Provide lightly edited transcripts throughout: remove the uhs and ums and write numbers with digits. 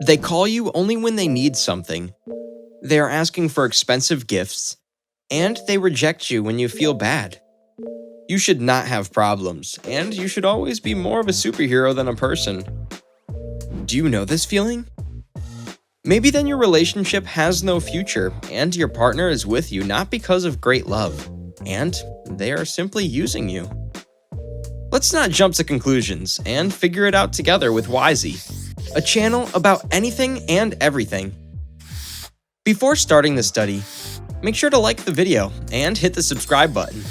They call you only when they need something. They are asking for expensive gifts, and they reject you when you feel bad. You should not have problems, and you should always be more of a superhero than a person. Do you know this feeling? Maybe then your relationship has no future, and your partner is with you not because of great love, and they are simply using you. Let's not jump to conclusions and figure it out together with Wisey, a channel about anything and everything. Before starting the study, make sure to like the video and hit the subscribe button.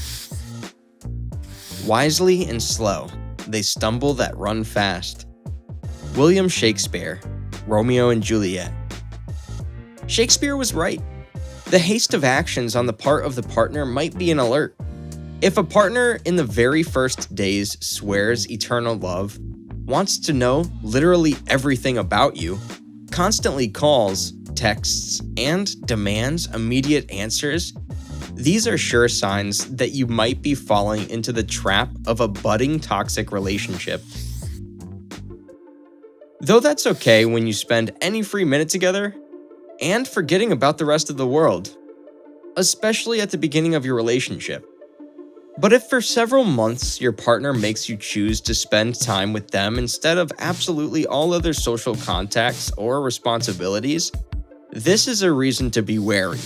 Wisely and slow, they stumble that run fast. William Shakespeare, Romeo and Juliet. Shakespeare was right. The haste of actions on the part of the partner might be an alert. If a partner in the very first days swears eternal love, wants to know literally everything about you, constantly calls, texts, and demands immediate answers, these are sure signs that you might be falling into the trap of a budding toxic relationship. Though that's okay when you spend any free minute together, and forgetting about the rest of the world, especially at the beginning of your relationship. But if for several months your partner makes you choose to spend time with them instead of absolutely all other social contacts or responsibilities, this is a reason to be wary.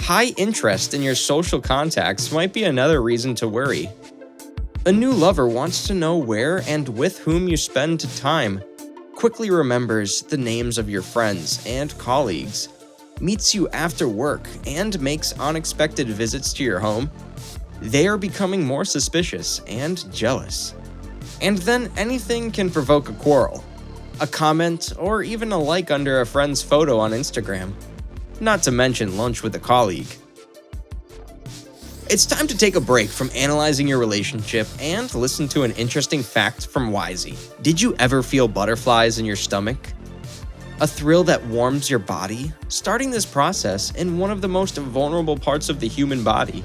High interest in your social contacts might be another reason to worry. A new lover wants to know where and with whom you spend time, quickly remembers the names of your friends and colleagues, meets you after work, and makes unexpected visits to your home. They are becoming more suspicious and jealous. And then anything can provoke a quarrel, a comment, or even a like under a friend's photo on Instagram, not to mention lunch with a colleague. It's time to take a break from analyzing your relationship and listen to an interesting fact from Wisey. Did you ever feel butterflies in your stomach? A thrill that warms your body? Starting this process in one of the most vulnerable parts of the human body.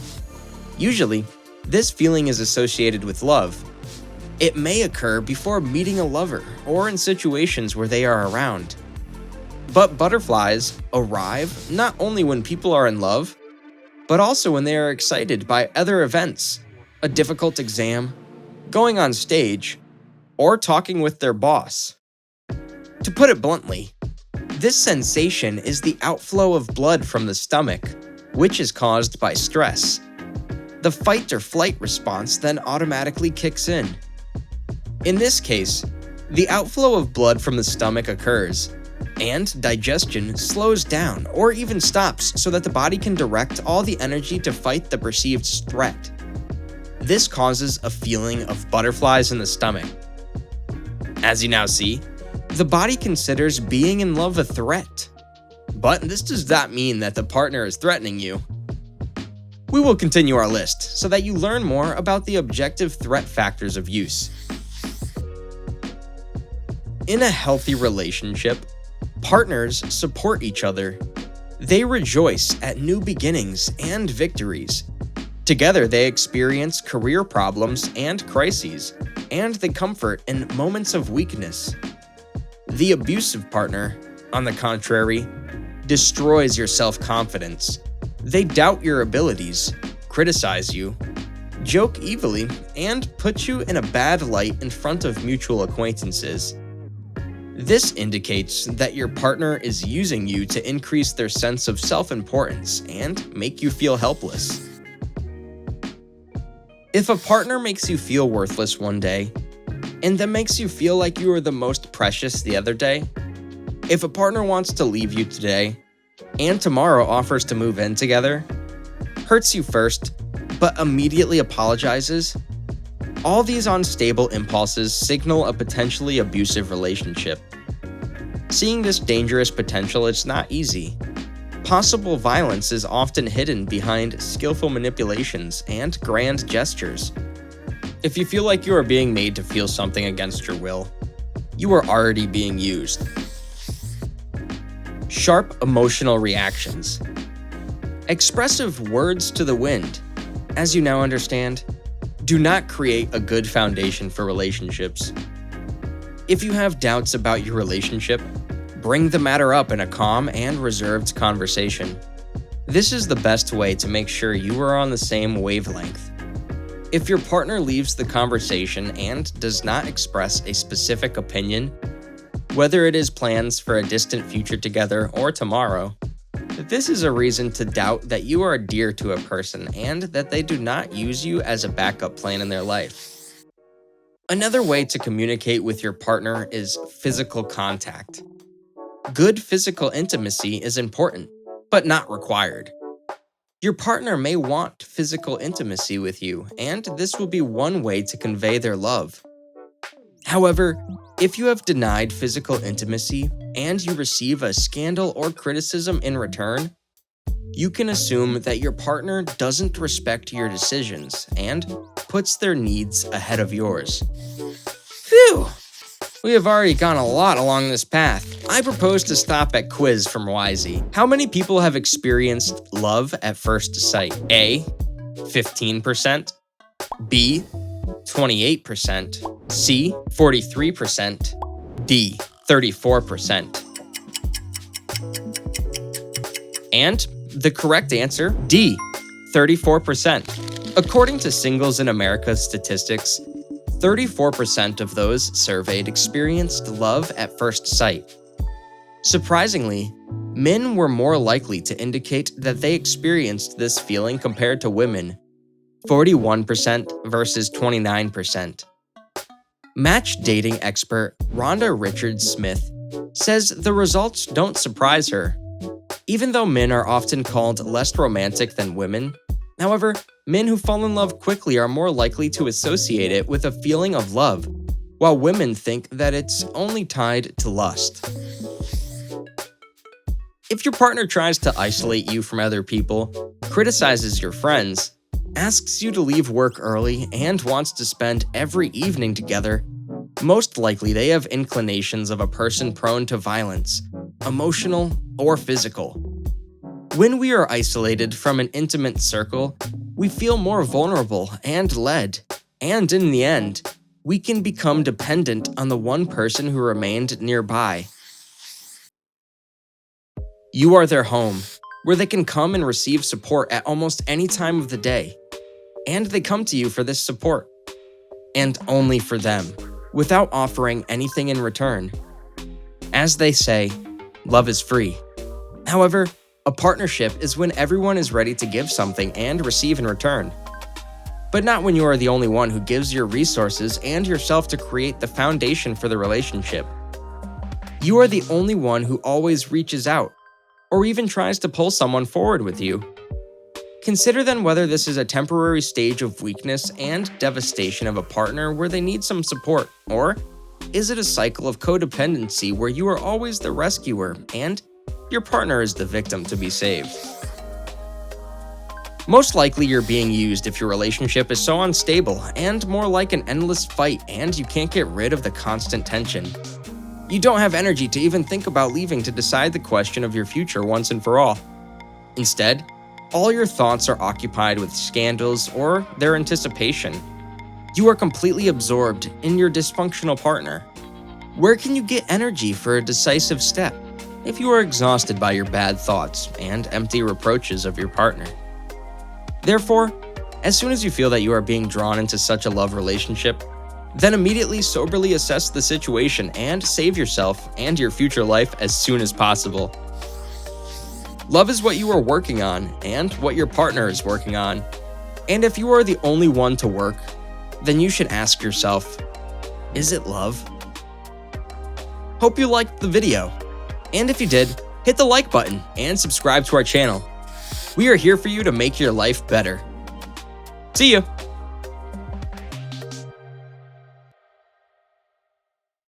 Usually, this feeling is associated with love. It may occur before meeting a lover or in situations where they are around. But butterflies arrive not only when people are in love, but also when they are excited by other events, a difficult exam, going on stage, or talking with their boss. To put it bluntly, this sensation is the outflow of blood from the stomach, which is caused by stress. The fight or flight response then automatically kicks in. In this case, the outflow of blood from the stomach occurs, and digestion slows down or even stops so that the body can direct all the energy to fight the perceived threat. This causes a feeling of butterflies in the stomach. As you now see, the body considers being in love a threat. But this does not mean that the partner is threatening you. We will continue our list so that you learn more about the objective threat factors of use. In a healthy relationship, partners support each other. They rejoice at new beginnings and victories. Together, they experience career problems and crises, and they comfort in moments of weakness. The abusive partner, on the contrary, destroys your self-confidence. They doubt your abilities, criticize you, joke evilly, and put you in a bad light in front of mutual acquaintances. This indicates that your partner is using you to increase their sense of self-importance and make you feel helpless. If a partner makes you feel worthless one day, and then makes you feel like you are the most precious the other day, if a partner wants to leave you today, and tomorrow offers to move in together, hurts you first, but immediately apologizes, all these unstable impulses signal a potentially abusive relationship. Seeing this dangerous potential is not easy. Possible violence is often hidden behind skillful manipulations and grand gestures. If you feel like you are being made to feel something against your will, you are already being used. Sharp emotional reactions. Expressive words to the wind, as you now understand, do not create a good foundation for relationships. If you have doubts about your relationship, bring the matter up in a calm and reserved conversation. This is the best way to make sure you are on the same wavelength. If your partner leaves the conversation and does not express a specific opinion, whether it is plans for a distant future together or tomorrow, this is a reason to doubt that you are dear to a person and that they do not use you as a backup plan in their life. Another way to communicate with your partner is physical contact. Good physical intimacy is important, but not required. Your partner may want physical intimacy with you, and this will be one way to convey their love. However, if you have denied physical intimacy and you receive a scandal or criticism in return, you can assume that your partner doesn't respect your decisions and puts their needs ahead of yours. Phew! We have already gone a lot along this path. I propose to stop at quiz from Wisey. How many people have experienced love at first sight? A, 15%, B, 28%, C, 43%, D, 34%. And the correct answer, D, 34%. According to Singles in America statistics, 34% of those surveyed experienced love at first sight. Surprisingly, men were more likely to indicate that they experienced this feeling compared to women, 41% versus 29%. Match dating expert Rhonda Richards-Smith says the results don't surprise her. Even though men are often called less romantic than women, however, men who fall in love quickly are more likely to associate it with a feeling of love, while women think that it's only tied to lust. If your partner tries to isolate you from other people, criticizes your friends, asks you to leave work early, and wants to spend every evening together, most likely they have inclinations of a person prone to violence, emotional or physical. When we are isolated from an intimate circle, we feel more vulnerable and led, and in the end, we can become dependent on the one person who remained nearby. You are their home, where they can come and receive support at almost any time of the day, and they come to you for this support, and only for them, without offering anything in return. As they say, love is free. However, a partnership is when everyone is ready to give something and receive in return. But not when you are the only one who gives your resources and yourself to create the foundation for the relationship. You are the only one who always reaches out, or even tries to pull someone forward with you. Consider then whether this is a temporary stage of weakness and devastation of a partner where they need some support, or is it a cycle of codependency where you are always the rescuer and your partner is the victim to be saved? Most likely you're being used if your relationship is so unstable and more like an endless fight and you can't get rid of the constant tension. You don't have energy to even think about leaving to decide the question of your future once and for all. Instead, all your thoughts are occupied with scandals or their anticipation. You are completely absorbed in your dysfunctional partner. Where can you get energy for a decisive step if you are exhausted by your bad thoughts and empty reproaches of your partner? Therefore, as soon as you feel that you are being drawn into such a love relationship, then immediately soberly assess the situation and save yourself and your future life as soon as possible. Love is what you are working on and what your partner is working on. And if you are the only one to work, then you should ask yourself, is it love? Hope you liked the video. And if you did, hit the like button and subscribe to our channel. We are here for you to make your life better. See you!